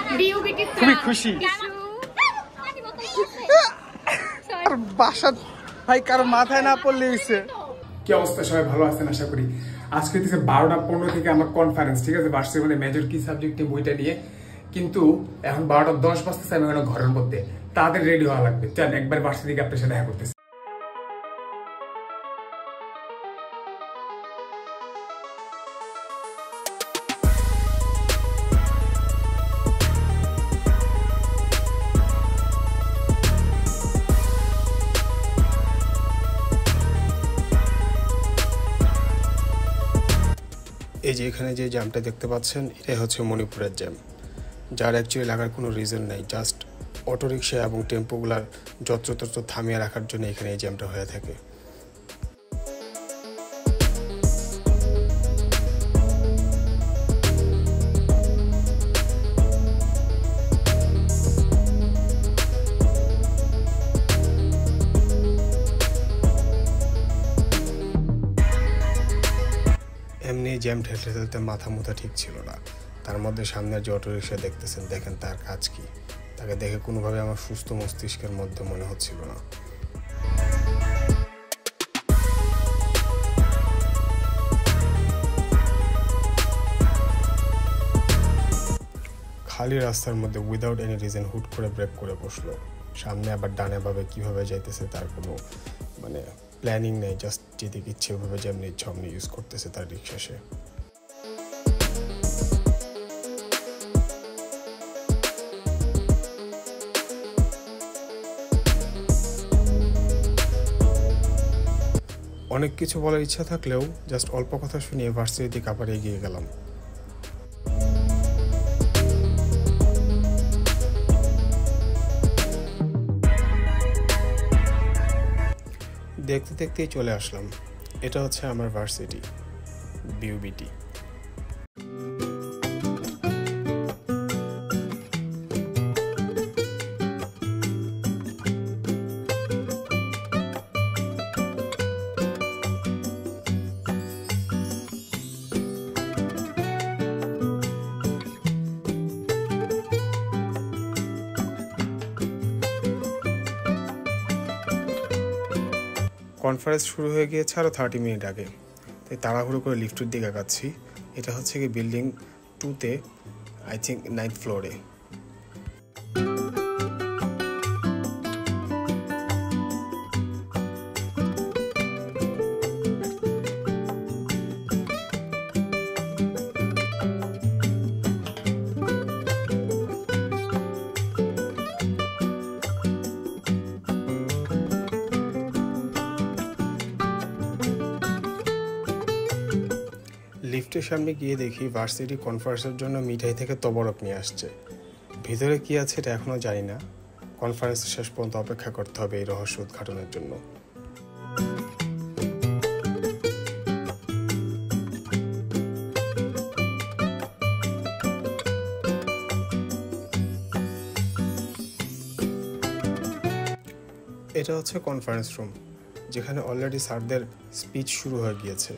খুবই খুশি। বাসা ভাই কারো মাথায় না পড়লে হইছে। কি অবস্থা, সবাই ভালো আছেন আশা করি। আজকে হচ্ছে 12:15 থেকে আমার কনফারেন্স, ঠিক আছে, ভার্সিটির মধ্যে মেজর কি সাবজেক্ট নিয়ে বইটা নিয়ে। কিন্তু এখন 12:10 বাজতেছে, আমি এখন ঘরের মধ্যে, তাদের রেডি হওয়া লাগবে। চল একবার ভার্সিটি থেকে আপনার সাথে দেখা করতেছি। এই যে এখানে যে জ্যামটা দেখতে পাচ্ছেন, এটাই হচ্ছে মণিপুরের জ্যাম, যার অ্যাকচুয়ালি লাগার কোনো রিজন নেই। জাস্ট অটোরিকশা এবং টেম্পোগুলার যত্রতত্র থামিয়ে রাখার জন্য এখানে এই জ্যামটা হয়ে থাকে। এমনি জ্যাম ঠেলতে ঠেলতে মাথা মুথা ঠিক ছিল না। তার মধ্যে সামনের যে অটোরিকশা দেখতেছেন, দেখেন তার কাজ কি। তাকে দেখে কোনোভাবে আমার সুস্থ মস্তিষ্কের মধ্যে মনে হচ্ছিল না। খালি রাস্তার মধ্যে উইদাউট এনি রিজন হুট করে ব্রেক করে বসলো। সামনে আবার ডানে ভাবে কীভাবে যাইতেছে তার কোনো প্ল্যানিং নেই। জাস্ট যেদিকে ইচ্ছে ওভাবে যেমনি ইচ্ছা অমনি ইউজ করতেছে তার রিক্সা সে। অনেক কিছু বলার ইচ্ছা থাকলেও জাস্ট অল্প কথা শুনিয়ে ভার্সিটির দিকে আবার এগিয়ে গেলাম। দেখতে দেখতেই চলে আসলাম। এটা হচ্ছে আমার ভার্সিটি, বিউবিটি। কনফারেন্স শুরু হয়ে গিয়েছে আরও 30 মিনিট আগে, তাই তাড়াহুড়ো করে লিফটের দিকে আগাচ্ছি। এটা হচ্ছে কি বিল্ডিং 2তে, আই থিঙ্ক 9th ফ্লোরে। লিফটের সামনে গিয়ে দেখি ভার্সিটি কনফারেন্সের জন্য মিঠাই থেকে তবরক নিয়ে আসছে। ভিতরে কি আছে এটা এখনও জানি না। কনফারেন্স শেষ পর্যন্ত অপেক্ষা করতে হবে এই রহস্য উদ্ঘাটনের জন্য। এটা হচ্ছে কনফারেন্স রুম, যেখানে অলরেডি স্যারদের স্পিচ শুরু হয়ে গিয়েছে।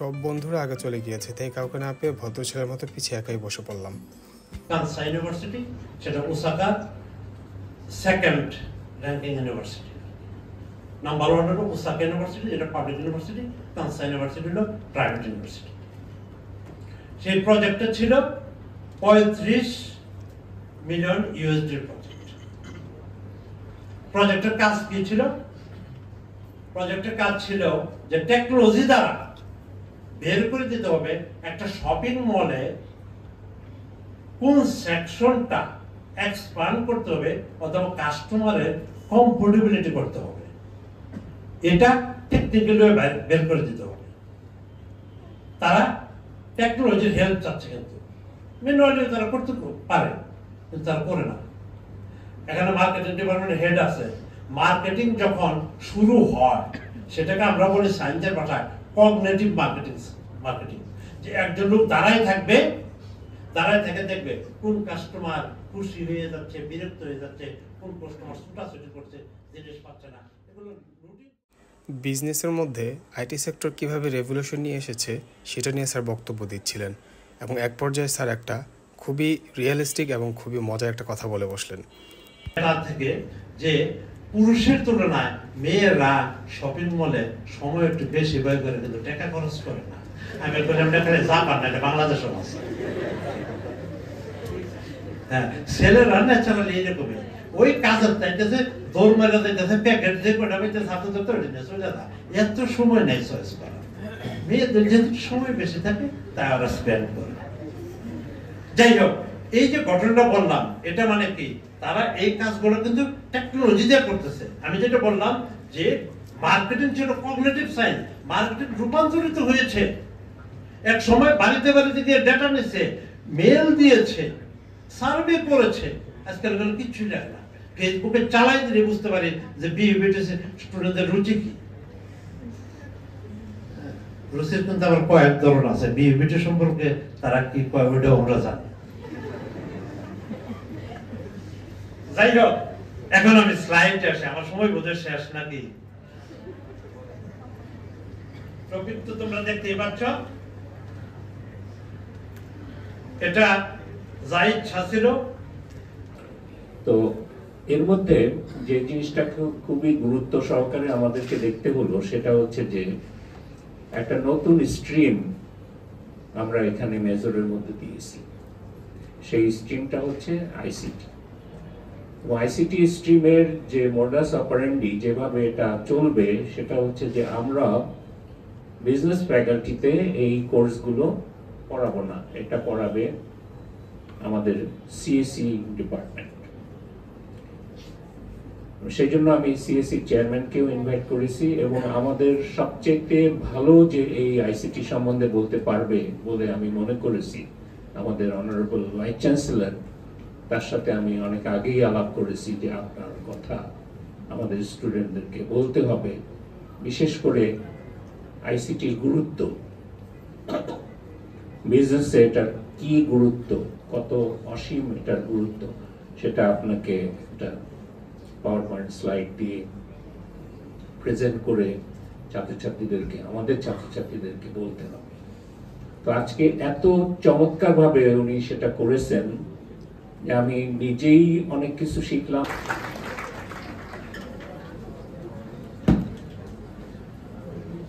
সব বন্ধুরা আগে চলে গিয়েছে, তাই কাউকে না পেয়ে ভদ্র ছেলের মতো পিছিয়ে একাই বসে পড়লাম। কানসাই ইউনিভার্সিটি, সেটা ওসাকার সেকেন্ড র্যাঙ্কিং ইউনিভার্সিটি। নাম্বার 1 হলো ওসাকা ইউনিভার্সিটি, যেটা পাবলিক ইউনিভার্সিটি। কানসাই ইউনিভার্সিটি হলো প্রাইভেট ইউনিভার্সিটি। সেই প্রজেক্টটা ছিল 35 মিলিয়ন ইউএসডি প্রজেক্ট। প্রজেক্টের কাজ কি ছিল? প্রজেক্টের কাজ ছিল যে টেকনোলজি দ্বারা বের করে দিতে হবে একটা শপিং মলে কোন সেকশনটা এক্সপ্যান্ড করতে হবে অথবা কাস্টমারের কমফোর্টেবিলিটি করতে হবে, এটা টেকনিক্যালি বের করে দিতে হবে। তারা টেকনোলজির হেল্প চাচ্ছে, কিন্তু ম্যানুয়ালি তারা করতে পারে, কিন্তু তারা করে না। এখানে মার্কেটিং ডিপার্টমেন্টের হেড আছে। মার্কেটিং যখন শুরু হয় সেটাকে আমরা বলি সায়েন্সের ভাষায় কগনিটিভ মার্কেটিং। যে একজন লোক দাঁড়ায় থাকবে, দাঁড়ায় থেকে দেখবে কোন কাস্টমার খুশি হয়ে যাচ্ছে, বিরক্ত হয়ে যাচ্ছে, কোন কাস্টমার ছুটাছুটি করছে, জিনিস পাচ্ছে না। এগুলো বিজনেসের মধ্যে আইটি সেক্টর কিভাবে রেভলিউশন নিয়ে এসেছে সেটা নিয়ে স্যার বক্তব্য দিচ্ছিলেন, এবং এক পর্যায়ে স্যার একটা খুবই রিয়েলিস্টিক এবং খুবই মজার একটা কথা বলে বসলেন। থেকে যে পুরুষের তুলনায় মেয়েরা শপিং মলে সময় একটু বেশি ব্যয় করে, কিন্তু টাকা খরচ করে না। আমি বললাম এটা জাপান না, এটা বাংলাদেশও আছে। হ্যাঁ, ছেলেরা ন্যাচারালি এরকমই, ওই কাজের চাইতেছে দৌড় মেরে যাইতেছে, প্যাকেট যে কটা পাইতে ছাত্র ছাত্র চলে যায়, এত সময় নেই চয়েস করা। মেয়েদের যেহেতু সময় বেশি থাকে তাই ওরা স্পেন্ড করে। যাই হোক, এই যে ঘটনাটা বললাম, এটা মানে কি, তারা এই কাজগুলো কিন্তু টেকনোলজি দিয়ে করতেছে। আমি যেটা বললাম যে মার্কেটিং ছিল কগনিটিভ সায়েন্স, মার্কেটিং রূপান্তরিত হয়েছে। এক সময় বাড়িতে বাড়িতে গিয়ে ডেটা নিচ্ছে, মেল দিয়েছে, সার্ভে করেছে। আজকাল কিচ্ছু লাগে না, ফেসবুকে চালাই দিলে বুঝতে পারি যে বিএবিটিসি স্টুডেন্টদের রুচি কি। রুচির কিন্তু আবার কয়েক ধরন আছে, বিএবিটি সম্পর্কে তারা কি কয় ওইটাও আমরা জানি। যাই হোক, এখন আমি স্লাইডে আসি, আমার সময় বোধহয় শেষ নাকি? টপিক তো তোমরা দেখতেই পাচ্ছ। এটা যা ইচ্ছা ছিল। তো এর মধ্যে যে জিনিসটা খুবই গুরুত্ব সহকারে আমাদেরকে দেখতে হলো সেটা হচ্ছে যে একটা নতুন স্ট্রিম আমরা এখানে মেজরের মধ্যে দিয়েছি। সেই স্ট্রিমটা হচ্ছে আইসিটি। আইসিটি স্ট্রিমের যে মোডাস অপারেন্ডি, যেভাবে এটা চলবে, সেটা হচ্ছে যে আমরা বিজনেস ফ্যাকাল্টিতে এই কোর্সগুলো পড়াবো না, এটা পড়াবে আমাদের সিএসসি ডিপার্টমেন্ট। সেই জন্য আমি সিএসসি চেয়ারম্যানকেও ইনভাইট করেছি, এবং আমাদের সবচেয়ে ভালো যে এই আইসিটি সম্বন্ধে বলতে পারবে বলে আমি মনে করেছি আমাদের অনারেবল ভাইস চ্যান্সেলর। তার সাথে আমি অনেক আগেই আলাপ করেছি যে আপনার কথা আমাদের স্টুডেন্টদেরকে বলতে হবে, বিশেষ করে আইসিটির গুরুত্ব, বিজনেসে এটার কি গুরুত্ব, কত অসীম এটার গুরুত্ব, সেটা আপনাকে একটা পাওয়ার পয়েন্ট স্লাইড দিয়ে প্রেজেন্ট করে ছাত্রছাত্রীদেরকে, আমাদের ছাত্রছাত্রীদেরকে বলতে হবে। তো আজকে এত চমৎকার ভাবে উনি সেটা করেছেন যে আমি নিজেই অনেক কিছু শিখলাম।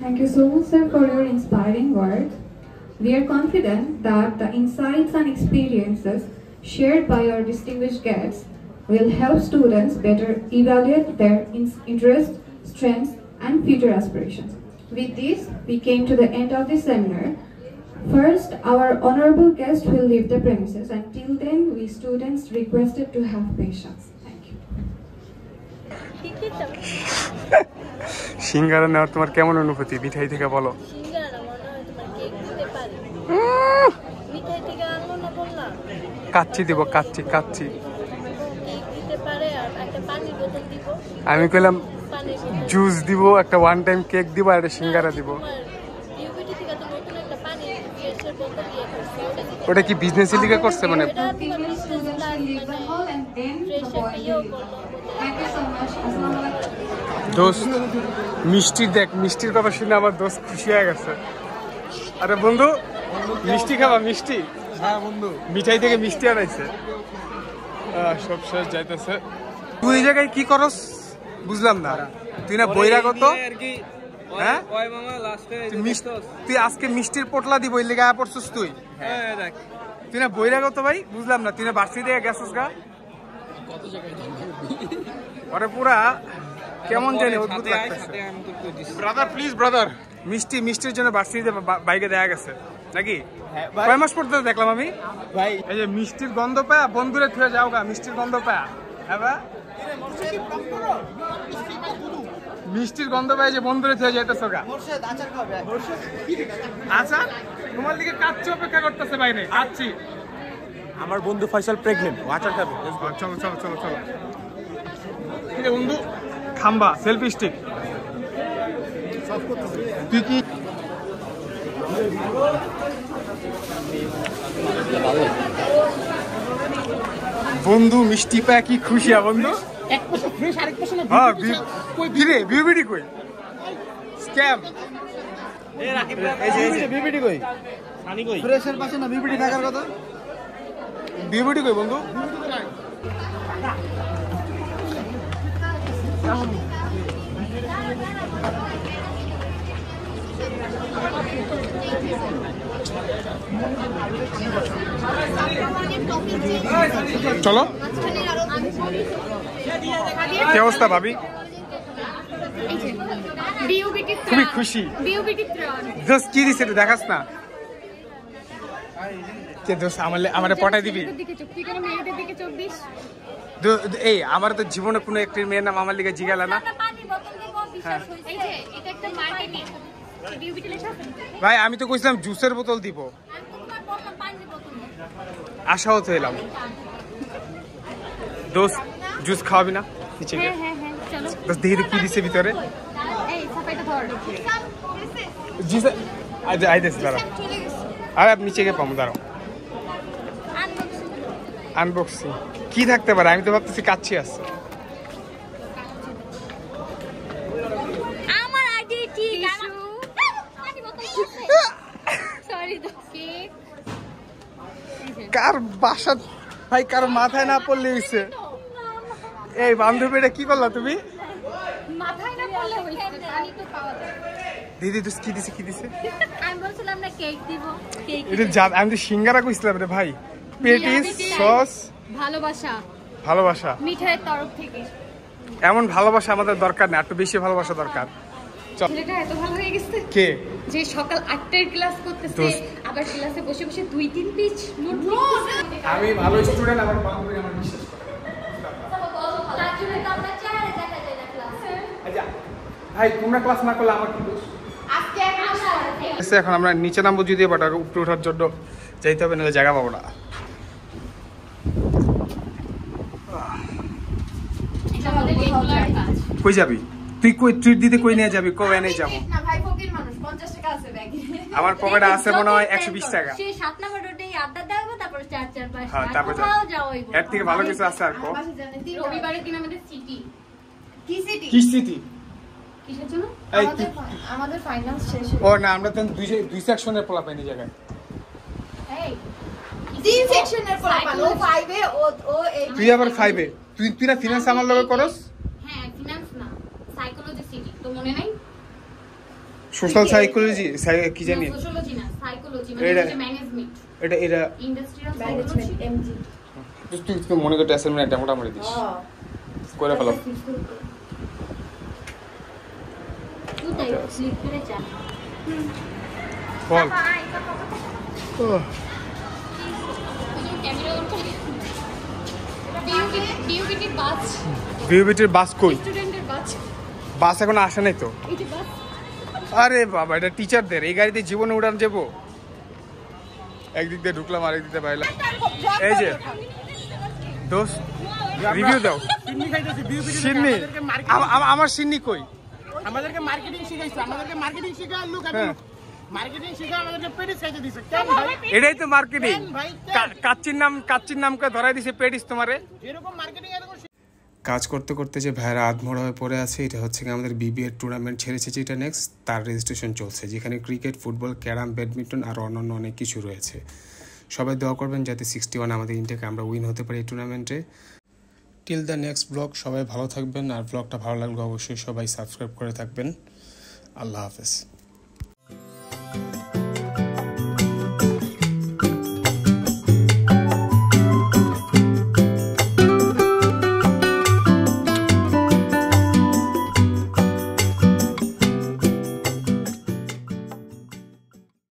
Thank you so much, sir, for your inspiring words. We are confident that the insights and experiences shared by our distinguished guests will help students better evaluate their interests, strengths, and future aspirations. With this, we came to the end of this seminar. First, our honorable guest will leave the premises. Until then, we students requested to have patience. Thank you. সিঙ্গারা নেওয়ার তোমার কেমন অনুভূতি? মিঠাই থেকে বলো। কাচ্চি দিব, কাচ্চি কাচ্চি। আমি কইলাম juice দিব, একটা ওয়ান টাইম কেক দিব, আর একটা সিঙ্গারা দিব। ওটা কি বিজনেস লিগে করছে? মানে দোস্ত মিষ্টি দেখ, মিষ্টির কথা শুনে আমার দোস্ত খুশি হয়ে গেছে। আরে বন্ধু, মিষ্টি খাবা? মিষ্টি? হ্যাঁ বন্ধু, মিঠাই থেকে মিষ্টি আনাইছে। সব শেষ যাইতেছে। তুই এই জায়গায় কি করস বুঝলাম না। তুই না বৈরাগত? হ্যাঁ, তুই আজকে মিষ্টির পোটলা দিব এই লেগে পড়ছিস তুই? তুই না বৈরাগত ভাই? বুঝলাম না, তুই না বার্ষিক থেকে গেছিস গা? আরে পুরা কেমন জানি অদ্ভুত লাগতেছে। ব্রাদার প্লিজ ব্রাদার, মিষ্টি মিষ্টির জন্য বার্ষিকতে বাইকে দেয়া গেছে নাকি? কয় মাস পর্যন্ত দেখলাম আমি ভাই। এই যে মিষ্টির গন্ধ পায়া বন্ধুরে থুয়ে যাও গা, মিষ্টির গন্ধ পায়া। হ্যাঁ ভাই, মিষ্টির গন্ধ পায় যে বন্ধুরে থুয়ে যাইতেছ গা। আচ্ছা, তোমার দিকে কাচ্চি অপেক্ষা করতেছে বাইরে। কাচ্চি, আমার বন্ধু ফয়সাল প্রেগনেন্ট, আচার খাবে। চলো চলো চলো চলো। ঠিক আছে বন্ধু, খাম্বা সেলফি স্টিক। তুই কি বন্ধু মিষ্টি পায় কি খুশি বন্ধু? হ্যাঁ, বিউবিডি কই? স্ক্যাম। বিবিডি কই? ফ্রেশের পাশে না বিবিডি থাকার কথা। বিউটি কই বন্ধু? চলো। কি অবস্থা ভাবি? খুবই খুশি। দোস্ত কি দিছে একটু দেখাস না? কে দোস্ত আমার পটাই দিবি? এই আমার তো জীবনে কোনো একটি মেয়ের নাম আমার লিগে জিগালা না। হ্যাঁ ভাই আমি তো কইছিলাম জুসের বোতল দিব, আশাও তো এলাম। দোস্ত জুস খাওয়াবি না? নিচে গিয়ে দোস্ত দেখি কি দিছে ভিতরে। আইতেছি দাঁড়া, আরে নিচে গিয়ে পাবো, দাঁড়াও। আনবক্সিং কি থাকতে পারে? আমি তো ভাবতেছি কাচ্চি আছে। কার বাসা ভাই, কার মাথায় না পড়লে হইছে। এই বান্ধবীটা কি করলা তুমি? দিদি কি দিছে? কি দিছে? আমি তো সিঙ্গারা কইছিলাম রে ভাই। পেটিস, সস, ভালোবাসা মিঠাইয়ের তরফ থেকে। এমন ভালোবাসা আমাদের দরকার না, একটু বেশি ভালোবাসা দরকার। ছেলেটা এত ভালো হয়ে গেছে কে? যে সকাল 8টায় ক্লাস করতেছে, আবার ক্লাসে বসে বসে 2-3 পিচ নোট লিখতেছে। আমি ভালো স্টুডেন্ট, আমার বান্ধবী আমার বিশ্বাস করে। তার জন্য তো আমরা চেহারা দেখা যায় না ক্লাসে। আচ্ছা ভাই, তোমরা ক্লাস না করলে আমার কি দোষ? আজকে আচ্ছা এখন আমরা নিচে নামবো, যদি বাট উপরে ওঠার জন্য যাইতে হবে, নাহলে জায়গা পাবো না। এটা আমাদের রেগুলার কাজ। কই যাবি তুই? কই ট্রিট দিতে কই নিয়ে যাবি? কবে এনে যাবো না ভাই, ফকির মানুষ, 50 টাকা আছে ব্যাগে। আমার পকেটে আছে মনে হয় 120 টাকা। সে 7 নম্বর রোডেই আড্ডা দেবো, তারপর 4-4-5 হ্যাঁ, তারপর যাও। এর থেকে ভালো কিছু আছে আর কো? রবিবারের দিন আমাদের সিটি। কি সিটি? কি সিটি? কিসের জন্য? এই আমাদের ফাইনান্স শেষ। ও না, আমরা তো দুই সেকশনের পোলা পাইনি জায়গায়। এই 3 সেকশনের পোলা পালো, 5 এ ও এই। তুই আবার 5 এ? তুই না ফিনান্স আমার লগে করস? হ্যাঁ ফিনান্স না, সাইকোলজি সিটি, তো মনে নাই? সোশ্যাল সাইকোলজি কি জানি? সোশ্যোলজি না, সাইকোলজি মানে ম্যানেজমেন্ট। এটা ইন্ডাস্ট্রিয়াল সাইকোলজি এমজি। তুই মনে করতে অ্যাসাইনমেন্ট একটা মোটামুটি দিস করে ফেলো। তুই তাই ক্লিক করে যা। বল। ক্যামেরা অন করে। বিউবিটির বাস। বিউবিটির বাস কই? স্টুডেন্টের বাস। বাস এখন আসে নাই তো। এই যে বাস। আরে বাবা, এটা টিচারদের। এই গাড়িতে জীবনে উড়ান যাবো? একদিক দিয়ে ঢুকলাম, আরেক দিক দিয়ে বাইলাম। এই যে দোস্ত রিভিউ দাও। সিন্নি আমার সিন্নি কই? আমাদেরকে মার্কেটিং শিখাইছে, আমাদেরকে মার্কেটিং শিখায় লোক আর মার্কেটিং শিখায় আমাদেরকে পেটিস খাইতে দিছে। কেন ভাই? এটাই তো মার্কেটিং। কাচ্চির নামকে ধরাই দিছে পেটিস তোমারে। এরকম মার্কেটিং এরকম কাজ করতে করতে যে ভাইরা আধমরা হয়ে পড়ে আছে, এটা হচ্ছে কি আমাদের বিবিএর টুর্নামেন্ট ছেড়েছে যেটা নেক্সট, তার রেজিস্ট্রেশন চলছে, যেখানে ক্রিকেট, ফুটবল, ক্যারাম, ব্যাডমিন্টন আর অন্যান্য অনেক কিছু রয়েছে। সবাই দোয়া করবেন যাতে 61 আমাদের ইনটেকে আমরা উইন হতে পারি এই টুর্নামেন্টে। টিল দ্য নেক্সট ব্লগ, সবাই ভালো থাকবেন। আর ব্লগটা ভালো লাগলে অবশ্যই সবাই সাবস্ক্রাইব করে থাকবেন। আল্লাহ হাফেজ।